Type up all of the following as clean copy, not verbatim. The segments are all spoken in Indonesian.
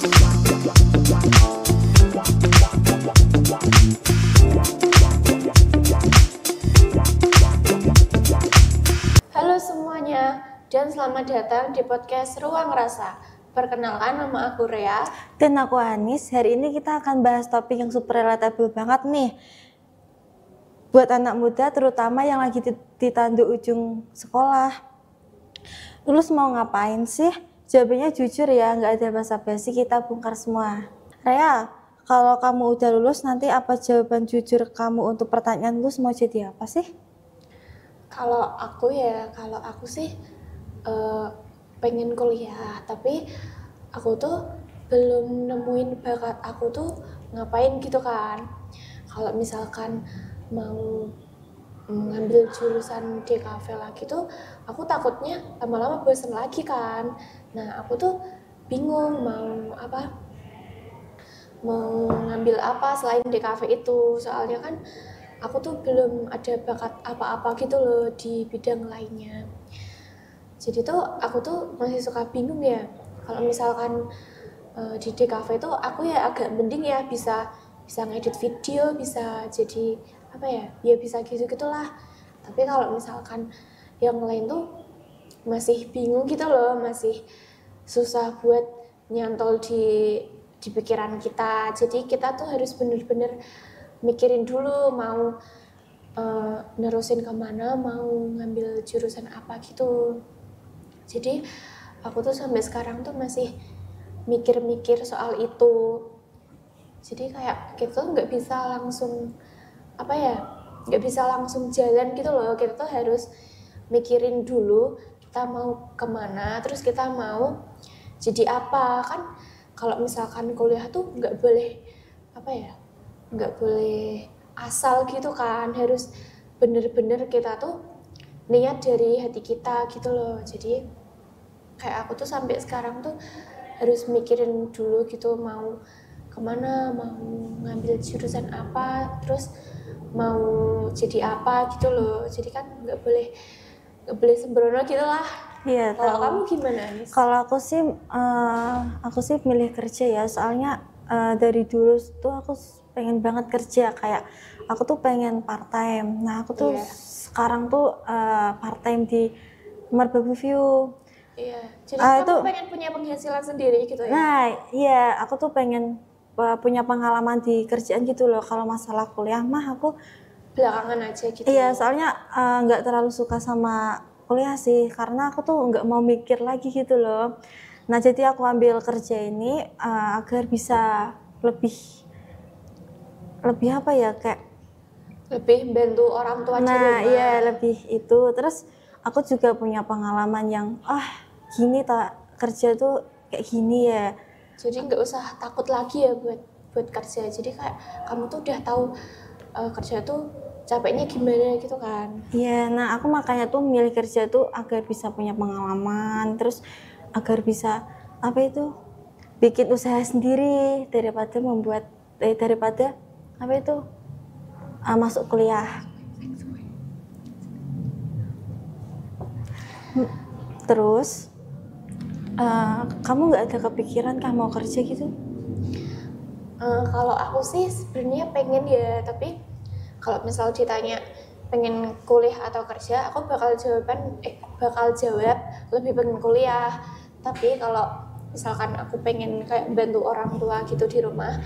Halo semuanya, dan selamat datang di podcast Ruang Rasa. Perkenalkan, nama aku Rea. Dan aku Anis. Hari ini kita akan bahas topik yang super relatable banget nih buat anak muda, terutama yang lagi di tanduk ujung sekolah. Lulus mau ngapain sih? Jawabannya jujur ya, nggak ada basa-basi, kita bongkar semua. Rea, kalau kamu udah lulus, nanti apa jawaban jujur kamu untuk pertanyaan lulus mau jadi apa sih? Kalau aku sih pengen kuliah, tapi aku tuh belum nemuin bakat aku tuh ngapain gitu kan. Kalau misalkan mau ngambil jurusan DKV lagi tuh, aku takutnya lama-lama bosan lagi kan. Nah, aku tuh bingung mau ngambil apa selain DKV itu, soalnya kan aku tuh belum ada bakat apa-apa gitu loh di bidang lainnya. Jadi tuh aku tuh masih suka bingung ya. Kalau misalkan di DKV itu aku ya agak mending ya bisa ngedit video, bisa jadi ya bisa gitu-gitulah. Tapi kalau misalkan yang lain tuh masih bingung gitu loh, masih susah buat nyantol di pikiran kita. Jadi kita tuh harus bener-bener mikirin dulu mau nerusin kemana, mau ngambil jurusan apa gitu. Jadi aku tuh sampai sekarang tuh masih mikir-mikir soal itu. Jadi kayak kita tuh nggak bisa langsung jalan gitu loh. Kita tuh harus mikirin dulu kita mau kemana, terus kita mau jadi apa. Kan kalau misalkan kuliah tuh nggak boleh asal gitu kan, harus bener-bener kita tuh niat dari hati kita gitu loh. Jadi kayak aku tuh sampai sekarang tuh harus mikirin dulu gitu mau kemana, mau ngambil jurusan apa, terus mau jadi apa gitu loh. Jadi kan nggak boleh sembrono gitu lah. Iya. Kalau kamu gimana nih? Kalau aku sih milih kerja ya, soalnya dari dulu tuh aku pengen banget kerja, kayak aku tuh pengen part time. Nah aku tuh sekarang tuh part time di Merbabu View. Iya. Jadi kamu pengen punya penghasilan sendiri gitu ya? Nah iya, aku tuh pengen punya pengalaman di kerjaan gitu loh. Kalau masalah kuliah mah aku belakangan aja gitu. Iya, soalnya nggak terlalu suka sama kuliah sih, karena aku tuh nggak mau mikir lagi gitu loh. Nah jadi aku ambil kerja ini agar bisa lebih apa ya, kayak lebih bantu orang tua di rumah. Nah iya, lebih itu. Terus aku juga punya pengalaman yang gini tak, kerja tuh kayak gini ya. Jadi nggak usah takut lagi ya buat kerja. Jadi kayak kamu tuh udah tahu kerja tuh capeknya gimana gitu kan. Iya, nah aku makanya tuh milih kerja tuh agar bisa punya pengalaman, terus agar bisa bikin usaha sendiri daripada masuk kuliah. Terus kamu nggak ada kepikiran kah mau kerja gitu? Kalau aku sih sebenarnya pengen ya, tapi kalau misal ditanya pengen kuliah atau kerja, aku bakal jawab lebih pengen kuliah. Tapi kalau misalkan aku pengen kayak bantu orang tua gitu di rumah,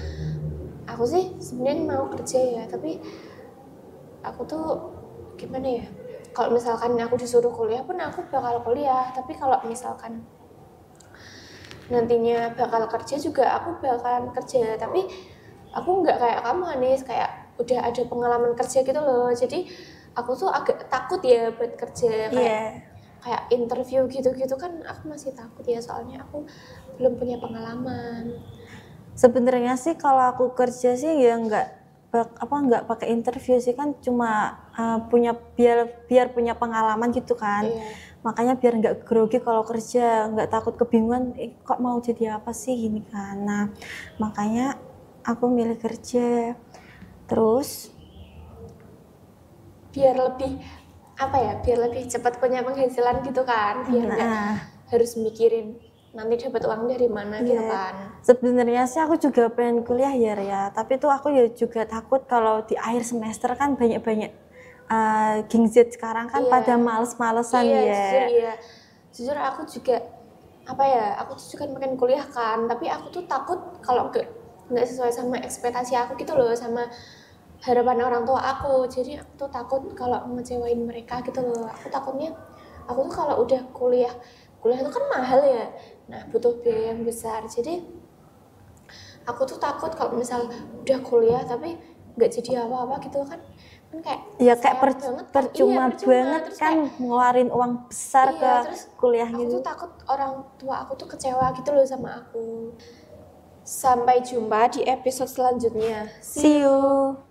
aku sih sebenarnya mau kerja ya. Tapi aku tuh gimana ya, kalau misalkan aku disuruh kuliah pun aku bakal kuliah. Tapi kalau misalkan nantinya bakal kerja juga aku bakalan kerja, tapi aku nggak kayak kamu Anis, kayak udah ada pengalaman kerja gitu loh. Jadi aku tuh agak takut ya buat kerja, kayak interview gitu kan aku masih takut ya, soalnya aku belum punya pengalaman. Sebenarnya sih kalau aku kerja sih ya nggak pakai interview sih, kan cuma biar punya pengalaman gitu kan. Makanya biar nggak grogi kalau kerja, nggak takut kebingungan kok mau jadi apa sih gini kan. Nah makanya aku milih kerja. Terus biar lebih cepat punya penghasilan gitu kan, biar nggak harus mikirin nanti dapat uang dari mana gitu Iya. kan. Sebenarnya sih aku juga pengen kuliah ya, tapi tuh aku ya juga takut kalau di akhir semester kan banyak-banyak Gen Z sekarang kan Iya. pada males-malesan Iya, ya. jujur iya. Jujur aku juga apa ya, aku tuh juga pengen kuliah kan, tapi aku tuh takut kalau nggak sesuai sama ekspektasi aku gitu loh, sama harapan orang tua aku. Jadi aku tuh takut kalau ngecewain mereka gitu loh. Aku takutnya aku tuh kalau udah kuliah itu kan mahal ya, nah butuh biaya yang besar. Jadi aku tuh takut kalau misal udah kuliah tapi nggak jadi apa-apa gitu kan kayak Ya kayak sayang banget kan. percuma Iya, percuma. banget Terus kan kayak, ngeluarin uang besar iya, ke terus kuliah aku gitu. tuh takut orang tua aku tuh kecewa gitu loh sama aku. Sampai jumpa di episode selanjutnya. See you.